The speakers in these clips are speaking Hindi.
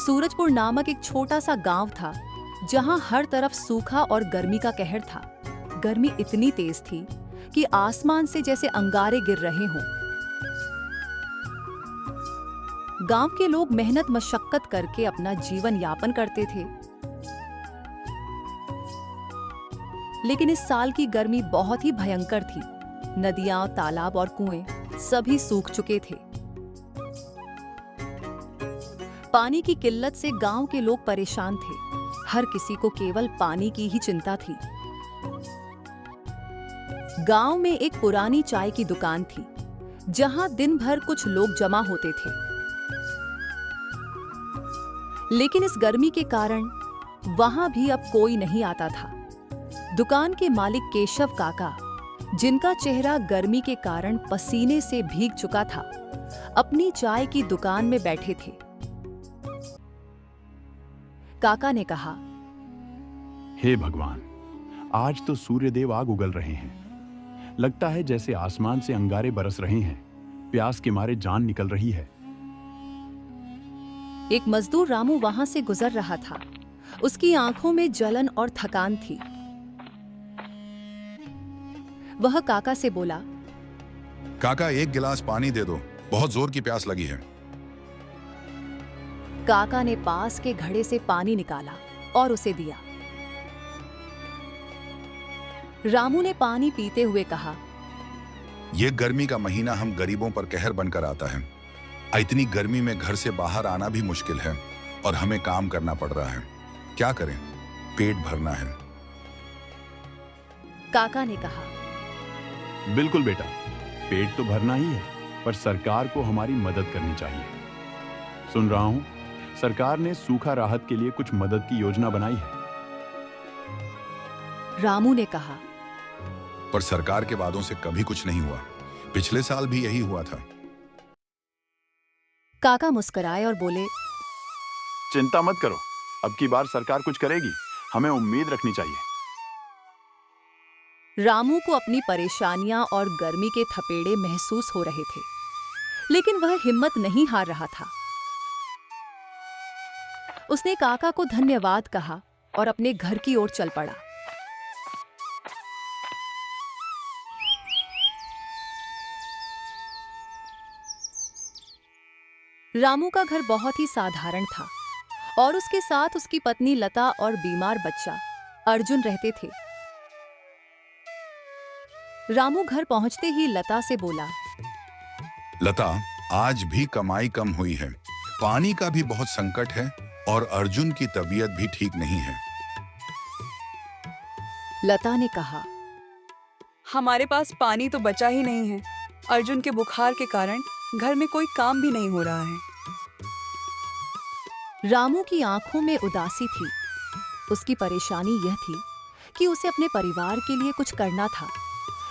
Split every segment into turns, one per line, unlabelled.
सूरजपुर नामक एक छोटा सा गांव था जहां हर तरफ सूखा और गर्मी का कहर था। गर्मी इतनी तेज थी कि आसमान से जैसे अंगारे गिर रहे हों। गांव के लोग मेहनत मशक्कत करके अपना जीवन यापन करते थे, लेकिन इस साल की गर्मी बहुत ही भयंकर थी। नदियां, तालाब और कुएं सभी सूख चुके थे। पानी की किल्लत से गांव के लोग परेशान थे। हर किसी को केवल पानी की ही चिंता थी। गांव में एक पुरानी चाय की दुकान थी जहां दिन भर कुछ लोग जमा होते थे, लेकिन इस गर्मी के कारण वहां भी अब कोई नहीं आता था। दुकान के मालिक केशव काका, जिनका चेहरा गर्मी के कारण पसीने से भीग चुका था, अपनी चाय की दुकान में बैठे थे। काका ने कहा,
हे भगवान, आज तो सूर्यदेव आग उगल रहे हैं। लगता है जैसे आसमान से अंगारे बरस रहे हैं। प्यास के मारे जान निकल रही है।
एक मजदूर रामू वहां से गुजर रहा था। उसकी आंखों में जलन और थकान थी। वह काका से बोला,
काका, एक गिलास पानी दे दो, बहुत जोर की प्यास लगी है।
काका ने पास के घड़े से पानी निकाला और उसे दिया। रामू ने पानी पीते हुए कहा,
ये गर्मी का महीना हम गरीबों पर कहर बनकर आता है। इतनी गर्मी में घर से बाहर आना भी मुश्किल है और हमें काम करना पड़ रहा है। क्या करें, पेट भरना है।
काका ने कहा,
बिल्कुल बेटा, पेट तो भरना ही है, पर सरकार को हमारी मदद करनी चाहिए। सुन रहा हूं, सरकार ने सूखा राहत के लिए कुछ मदद की योजना बनाई है।
रामू ने कहा,
पर सरकार के वादों से कभी कुछ नहीं हुआ। पिछले साल भी यही हुआ था।
काका मुस्कुराए और बोले,
चिंता मत करो, अब की बार सरकार कुछ करेगी। हमें उम्मीद रखनी चाहिए।
रामू को अपनी परेशानियां और गर्मी के थपेड़े महसूस हो रहे थे, लेकिन वह हिम्मत नहीं हार रहा था। उसने काका को धन्यवाद कहा और अपने घर की ओर चल पड़ा। रामू का घर बहुत ही साधारण था और उसके साथ उसकी पत्नी लता और बीमार बच्चा अर्जुन रहते थे। रामू घर पहुंचते ही लता से बोला,
लता, आज भी कमाई कम हुई है। पानी का भी बहुत संकट है और अर्जुन की तबीयत भी ठीक नहीं है।
लता ने कहा,
हमारे पास पानी तो बचा ही नहीं है। अर्जुन के बुखार के कारण घर में कोई काम भी नहीं हो रहा है।
रामू की आंखों में उदासी थी। उसकी परेशानी यह थी कि उसे अपने परिवार के लिए कुछ करना था,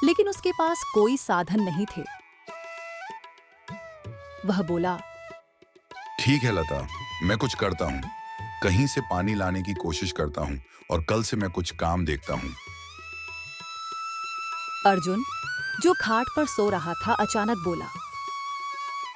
लेकिन उसके पास कोई साधन नहीं थे। वह बोला,
ठीक है लता, मैं कुछ करता हूँ। कहीं से पानी लाने की कोशिश करता हूँ और कल से मैं कुछ काम देखता हूँ।
अर्जुन, जो खाट पर सो रहा था, अचानक बोला,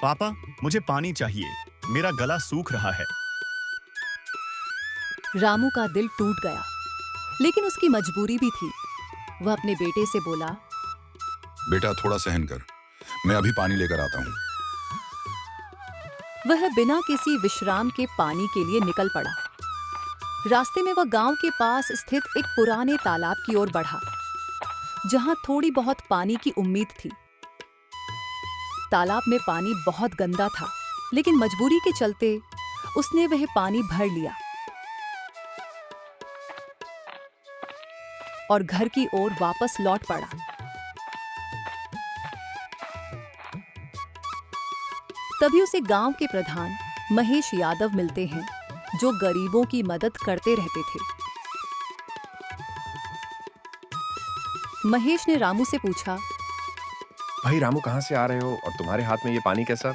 पापा, मुझे पानी चाहिए। मेरा गला सूख रहा है।
रामू का दिल टूट गया, लेकिन उसकी मजबूरी भी थी। वह अपने बेटे से बोला,
बेटा, थोड़ा सहन कर, मैं अभी पानी लेकर आता हूँ।
वह बिना किसी विश्राम के पानी के लिए निकल पड़ा। रास्ते में वह गांव के पास स्थित एक पुराने तालाब की ओर बढ़ा, जहां थोड़ी बहुत पानी की उम्मीद थी। तालाब में पानी बहुत गंदा था, लेकिन मजबूरी के चलते उसने वह पानी भर लिया और घर की ओर वापस लौट पड़ा। तभी उसे गांव के प्रधान महेश यादव मिलते हैं, जो गरीबों की मदद करते रहते थे। महेश ने रामू से पूछा,
भाई रामू, कहां से आ रहे हो और तुम्हारे हाथ में ये पानी कैसा?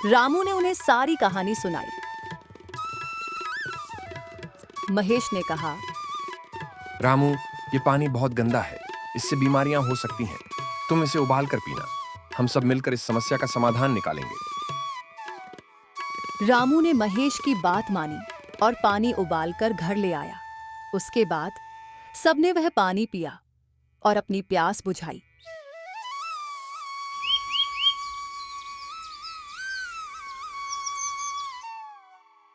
रामू ने उन्हें सारी कहानी सुनाई। महेश ने कहा,
रामू, ये पानी बहुत गंदा है। इससे बीमारियां हो सकती हैं। तुम इसे उबाल कर पीना। हम सब मिलकर इस समस्या का समाधान निकालेंगे।
रामू ने महेश की बात मानी और पानी उबालकर घर ले आया। उसके बाद सबने वह पानी पिया और अपनी प्यास बुझाई।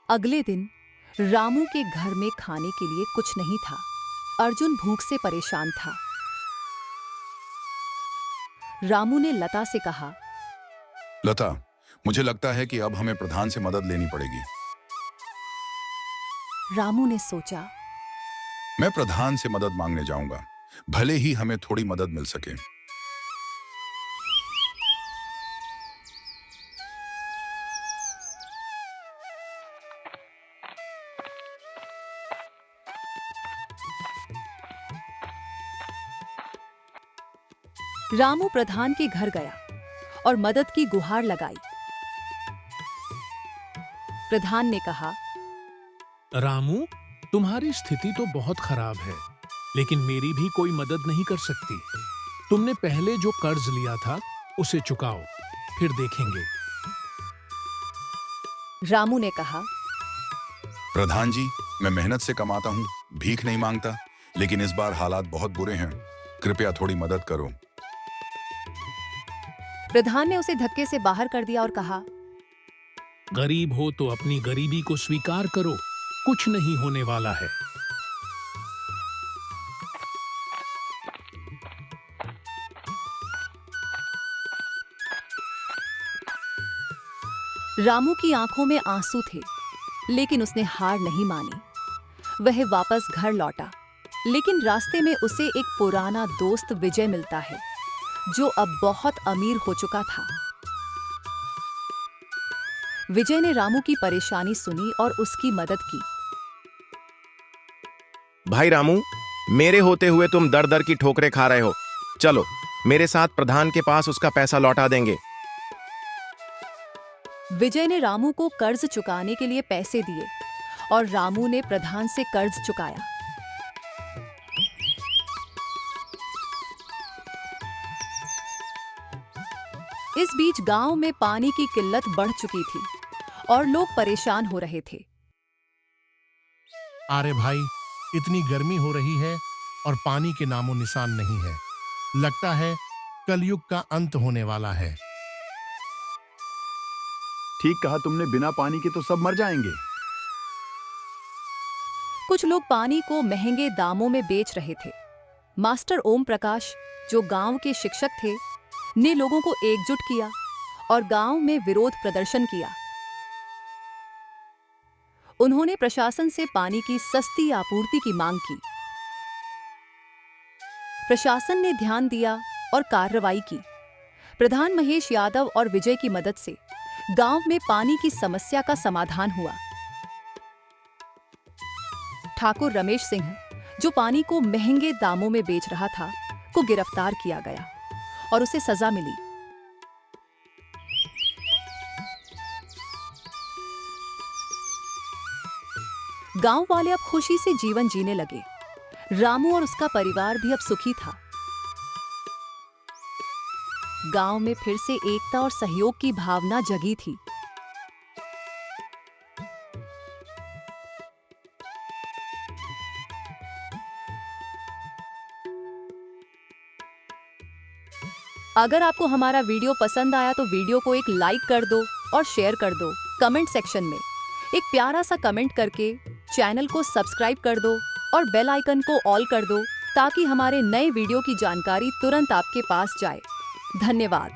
अगले दिन रामू के घर में खाने के लिए कुछ नहीं था। अर्जुन भूख से परेशान था। रामू ने लता से कहा,
लता, मुझे लगता है कि अब हमें प्रधान से मदद लेनी पड़ेगी।
रामू ने सोचा,
मैं प्रधान से मदद मांगने जाऊंगा, भले ही हमें थोड़ी मदद मिल सके।
रामू प्रधान के घर गया और मदद की गुहार लगाई। प्रधान ने कहा,
रामू, तुम्हारी स्थिति तो बहुत खराब है, लेकिन मेरी भी कोई मदद नहीं कर सकती। तुमने पहले जो कर्ज लिया था उसे चुकाओ, फिर देखेंगे।
रामू ने कहा,
प्रधान जी, मैं मेहनत से कमाता हूँ, भीख नहीं मांगता, लेकिन इस बार हालात बहुत बुरे हैं, कृपया थोड़ी मदद करो।
प्रधान ने उसे धक्के से बाहर कर दिया और कहा,
गरीब हो तो अपनी गरीबी को स्वीकार करो, कुछ नहीं होने वाला है।
रामू की आंखों में आंसू थे, लेकिन उसने हार नहीं मानी। वह वापस घर लौटा, लेकिन रास्ते में उसे एक पुराना दोस्त विजय मिलता है, जो अब बहुत अमीर हो चुका था। विजय ने रामू की परेशानी सुनी और उसकी मदद की।
भाई रामू, मेरे होते हुए तुम दर दर की ठोकरें खा रहे हो। चलो मेरे साथ प्रधान के पास उसका पैसा लौटा देंगे।
विजय ने रामू को कर्ज चुकाने के लिए पैसे दिए और रामू ने प्रधान से कर्ज चुकाया। इस बीच गांव में पानी की किल्लत बढ़ चुकी थी और लोग परेशान हो रहे थे।
अरे भाई, इतनी गर्मी हो रही है और पानी के नामो निशान नहीं है। लगता है कलयुग का अंत होने वाला है।
ठीक कहा तुमने, बिना पानी के तो सब मर जाएंगे।
कुछ लोग पानी को महंगे दामों में बेच रहे थे। मास्टर ओम प्रकाश, जो गांव के शिक्षक थे, ने लोगों को एकजुट किया और गांव में विरोध प्रदर्शन किया। उन्होंने प्रशासन से पानी की सस्ती आपूर्ति की मांग की। प्रशासन ने ध्यान दिया और कार्रवाई की। प्रधान महेश यादव और विजय की मदद से गांव में पानी की समस्या का समाधान हुआ। ठाकुर रमेश सिंह, जो पानी को महंगे दामों में बेच रहा था, को गिरफ्तार किया गया और उसे सजा मिली। गांव वाले अब खुशी से जीवन जीने लगे। रामू और उसका परिवार भी अब सुखी था। गांव में फिर से एकता और सहयोग की भावना जगी थी। अगर आपको हमारा वीडियो पसंद आया तो वीडियो को एक लाइक कर दो और शेयर कर दो। कमेंट सेक्शन में एक प्यारा सा कमेंट करके चैनल को सब्सक्राइब कर दो और बेल आइकन को ऑल कर दो, ताकि हमारे नए वीडियो की जानकारी तुरंत आपके पास जाए। धन्यवाद।